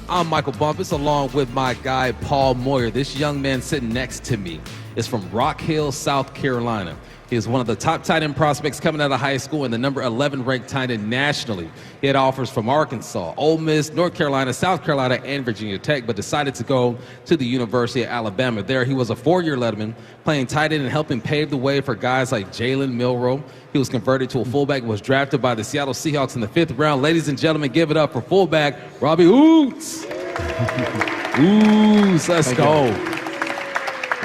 I'm Michael Bumpus, along with my guy, Paul Moyer. This young man sitting next to me is from Rock Hill, South Carolina. He is one of the top tight end prospects coming out of high school and the number 11 ranked tight end nationally. He had offers from Arkansas, Ole Miss, North Carolina, South Carolina, and Virginia Tech, but decided to go to the University of Alabama. There, he was a 4-year letterman, playing tight end and helping pave the way for guys like Jalen Milroe. He was converted to a fullback and was drafted by the Seattle Seahawks in the 5th round. Ladies and gentlemen, give it up for fullback Robbie Ouzts. Ouzts, let's go.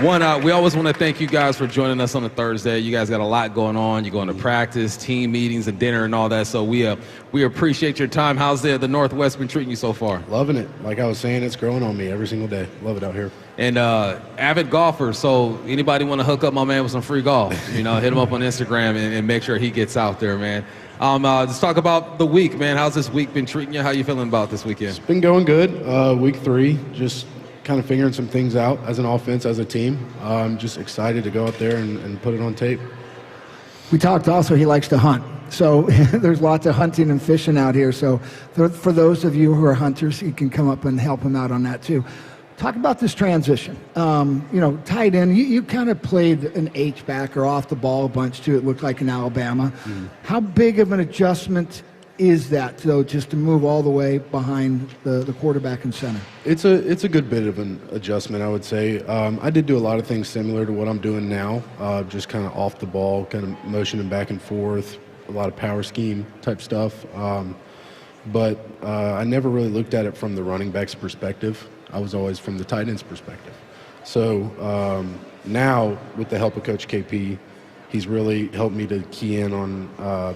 We always want to thank you guys for joining us on a Thursday. You guys got a lot going on. You're going to practice, team meetings, and dinner and all that. So we appreciate your time. How's the Northwest been treating you so far? Loving it. Like I was saying, it's growing on me every single day. Love it out here. And avid golfer. So anybody want to hook up my man with some free golf? Hit him up on Instagram and make sure he gets out there, man. Let's talk about the week, man. How's this week been treating you? How you feeling about this weekend? It's been going good. Week 3, just kind of figuring some things out as an offense, as a team. I'm just excited to go out there and put it on tape. We talked also, he likes to hunt. So there's lots of hunting and fishing out here. So for those of you who are hunters, you can come up and help him out on that too. Talk about this transition. Tight end, you kind of played an H-back or off the ball a bunch too, it looked like in Alabama. Mm-hmm. How big of an adjustment is that, though, just to move all the way behind the quarterback and center? It's a good bit of an adjustment, I would say. I did do a lot of things similar to what I'm doing now, just kind of off the ball, kind of motioning back and forth, a lot of power scheme type stuff. But I never really looked at it from the running back's perspective. I was always from the tight end's perspective. So now, with the help of Coach KP, he's really helped me to key in on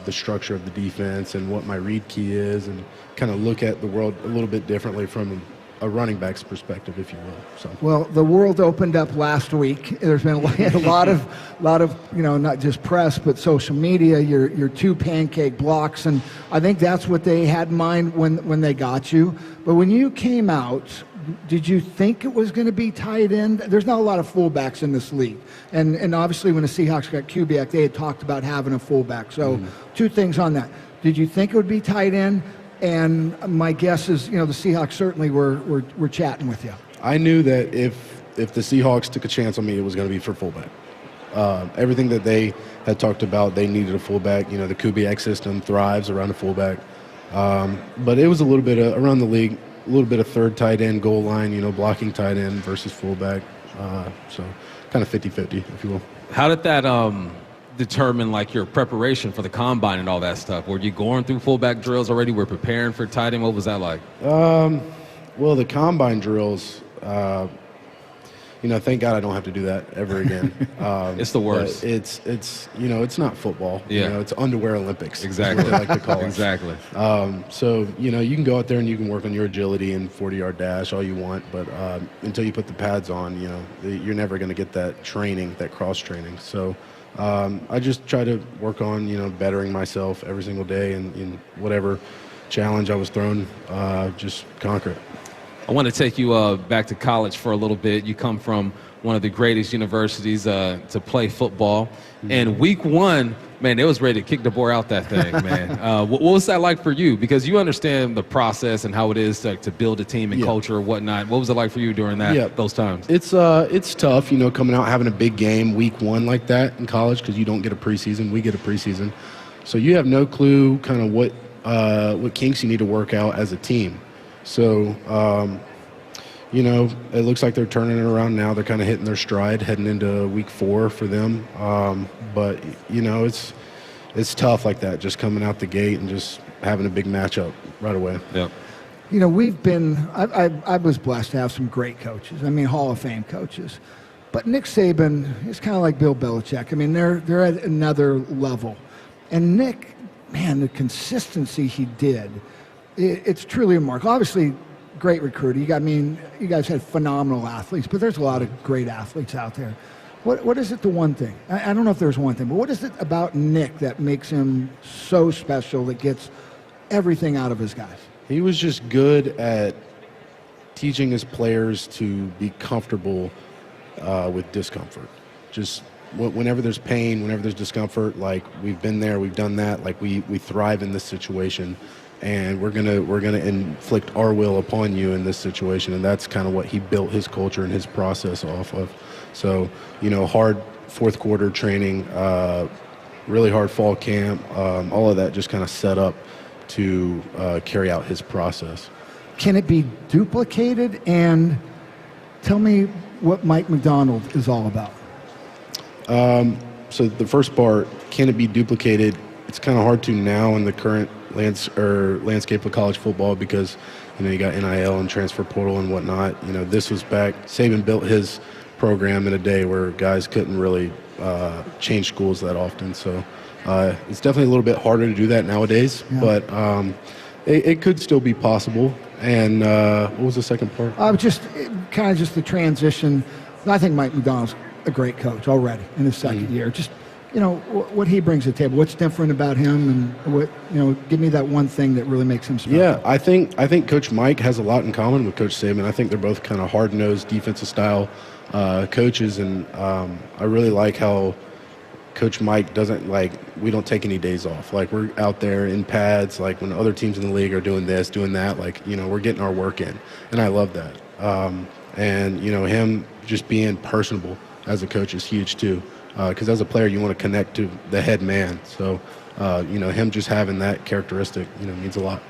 the structure of the defense and what my read key is, and kind of look at the world a little bit differently from a running back's perspective, if you will. So. Well, the world opened up last week. There's been a lot of not just press but social media. Your 2 pancake blocks, and I think that's what they had in mind when they got you. But when you came out, did you think it was going to be tight end? There's not a lot of fullbacks in this league. And obviously when the Seahawks got Kubiak, they had talked about having a fullback. So 2 things on that. Did you think it would be tight end? And my guess is, the Seahawks certainly were chatting with you. I knew that if the Seahawks took a chance on me, it was going to be for fullback. Everything that they had talked about, they needed a fullback. The Kubiak system thrives around a fullback. But it was a little bit around the league, a little bit of third tight end, goal line, blocking tight end versus fullback. So kind of 50-50, if you will. How did that determine your preparation for the combine and all that stuff? Were you going through fullback drills already? Were preparing for tight end? What was that like? Well, the combine drills, thank God I don't have to do that ever again. It's the worst. It's not football. Yeah. It's underwear Olympics. Exactly. Is what they like to call it. Exactly. So, you can go out there and you can work on your agility and 40-yard dash all you want, but until you put the pads on, you're never going to get that training, that cross training. So I just try to work on, bettering myself every single day, and in whatever challenge I was thrown, just conquer it. I want to take you back to college for a little bit. You come from one of the greatest universities to play football. Mm-hmm. And week 1, man, they was ready to kick the ball out that thing, man. What was that like for you? Because you understand the process and how it is to build a team and culture and whatnot. What was it like for you during those times? It's tough, coming out, having a big game week 1 like that in college, because you don't get a preseason. We get a preseason. So you have no clue kind of what kinks you need to work out as a team. So, it looks like they're turning it around now. They're kind of hitting their stride heading into week 4 for them. But, it's tough like that, just coming out the gate and just having a big matchup right away. Yep. I was blessed to have some great coaches. Hall of Fame coaches. But Nick Saban is kind of like Bill Belichick. They're at another level. And Nick, man, the consistency he did, it's truly remarkable. Obviously, great recruiter. You guys had phenomenal athletes, but there's a lot of great athletes out there. What is it, the one thing? I don't know if there's one thing, but what is it about Nick that makes him so special, that gets everything out of his guys? He was just good at teaching his players to be comfortable with discomfort. Just whenever there's pain, whenever there's discomfort, we've been there, we've done that, we thrive in this situation. and we're gonna inflict our will upon you in this situation. And that's kind of what he built his culture and his process off of. So, hard fourth quarter training, really hard fall camp, all of that just kind of set up to carry out his process. Can it be duplicated? And tell me what Mike Macdonald is all about. So the first part, can it be duplicated? It's kind of hard to now in the current landscape of college football because, you got NIL and transfer portal and whatnot. This was back, Saban built his program in a day where guys couldn't really change schools that often. So it's definitely a little bit harder to do that nowadays, but it could still be possible. And what was the second part? Just the transition. I think Mike Macdonald's a great coach already in his second year. Just, what he brings to the table. What's different about him, and what, give me that one thing that really makes him special. Yeah, I think Coach Mike has a lot in common with Coach Saban. I think they're both kind of hard-nosed defensive style coaches, and I really like how Coach Mike we don't take any days off. Like, we're out there in pads, like when other teams in the league are doing this, doing that, we're getting our work in. And I love that. And, him just being personable as a coach is huge too. Because as a player, you want to connect to the head man. So, him just having that characteristic, means a lot.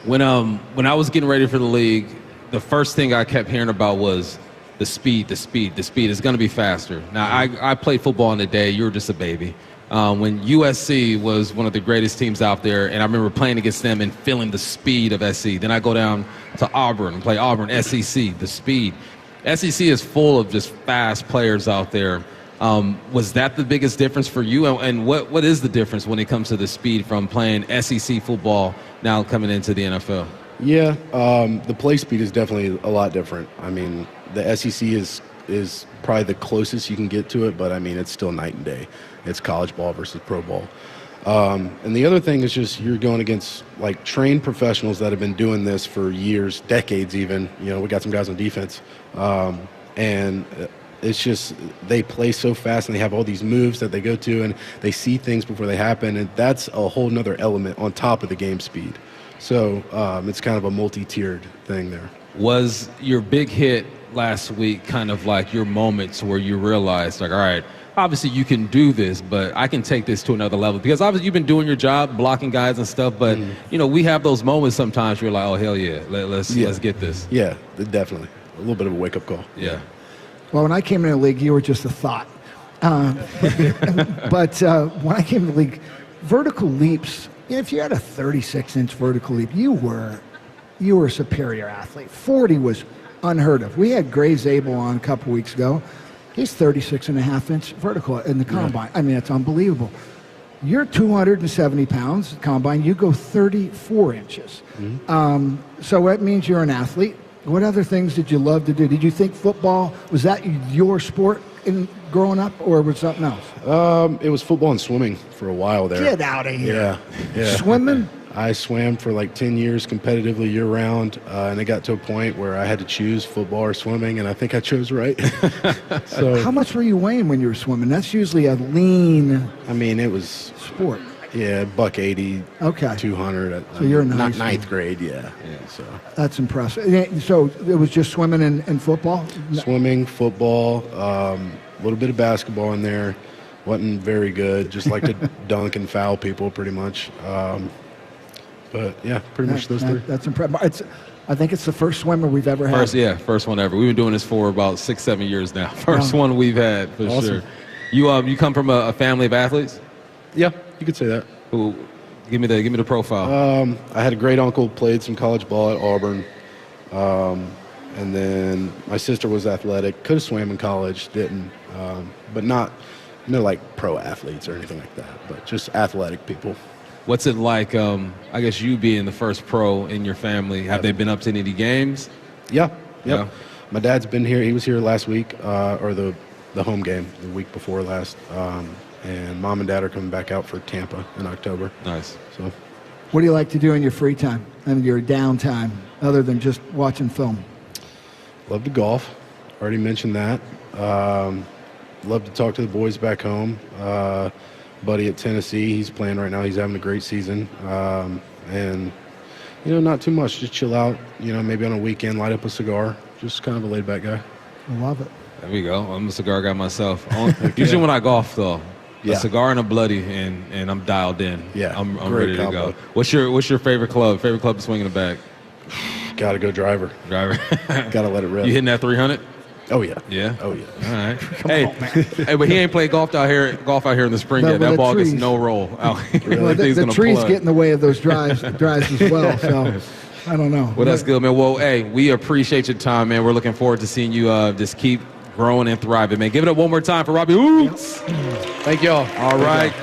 When I was getting ready for the league, the first thing I kept hearing about was the speed is going to be faster. Now, I played football in the day. You were just a baby. When USC was one of the greatest teams out there, and I remember playing against them and feeling the speed of SC. Then I go down to Auburn and play Auburn, SEC, the speed. SEC is full of just fast players out there. Was that the biggest difference for you? And what is the difference when it comes to the speed from playing SEC football now coming into the NFL? Yeah, the play speed is definitely a lot different. I mean, the SEC is probably the closest you can get to it, but I mean, it's still night and day. It's college ball versus pro ball. And the other thing is just you're going against trained professionals that have been doing this for years, decades even. We got some guys on defense. And it's just they play so fast and they have all these moves that they go to and they see things before they happen. And that's a whole nother element on top of the game speed. So it's kind of a multi-tiered thing there. Was your big hit last week kind of like your moments where you realized, all right, obviously you can do this, but I can take this to another level? Because obviously you've been doing your job, blocking guys and stuff, but, we have those moments sometimes where you're like, oh, hell yeah, let's get this. Yeah, definitely. A little bit of a wake-up call. Yeah. Well, when I came into the league, you were just a thought. But when I came to the league, vertical leaps, if you had a 36-inch vertical leap, you were a superior athlete. 40 was unheard of. We had Gray Zabel on a couple weeks ago. He's 36.5-inch vertical in the combine. I mean, it's unbelievable. You're 270 pounds combine. You go 34 inches. So that means you're an athlete. What other things did you love to do? Did you think football, was that your sport in growing up, or was something else? It was football and swimming for a while there. Get out of here. Yeah. Swimming? I swam for 10 years competitively year-round, and it got to a point where I had to choose football or swimming, and I think I chose right. So, how much were you weighing when you were swimming? That's usually a lean it was sport. Yeah, $180, okay. 200. So you're not ninth grade, yeah. So that's impressive. So it was just swimming and football? Swimming, football, a little bit of basketball in there. Wasn't very good, just like to dunk and foul people pretty much. But yeah, pretty much those three. That's impressive. I think it's the first swimmer we've ever had. First one ever. We've been doing this for about 6-7 years now. First one we've had for awesome. Sure. You come from a family of athletes? Yeah, you could say that. Who? Give me the profile. I had a great uncle, played some college ball at Auburn, and then my sister was athletic. Could have swam in college, didn't, but not pro athletes or anything like that. But just athletic people. What's it like? I guess you being the first pro in your family. Have they been up to any games? Yeah. Yep. Yeah. My dad's been here. He was here last week, or the home game the week before last. And Mom and Dad are coming back out for Tampa in October. Nice. So, what do you like to do in your free time and your downtime, other than just watching film? Love to golf. Already mentioned that. Love to talk to the boys back home. Buddy at Tennessee, he's playing right now. He's having a great season. And Not too much. Just chill out. Maybe on a weekend, light up a cigar. Just kind of a laid-back guy. I love it. There we go. I'm a cigar guy myself. Usually when I golf, though, a cigar and a bloody, and I'm dialed in. Yeah, I'm great ready to combo. go. What's your favorite club? Favorite club to swing in the bag? Got to go driver. Driver. Got to let it rip. You hitting that 300? Oh, yeah. Yeah. Oh, yeah. All right. Come on, man. Hey, but he ain't played golf out here in the spring No, yet. but That the ball gets trees. no roll. Out here. Well, That thing's the gonna trees plug. get in the way of those drives as well. So I don't know. Well, that's good, man. Well, hey, we appreciate your time, man. We're looking forward to seeing you just keep growing and thriving, man. Give it up one more time for Robbie Ouzts. Thank y'all. All right.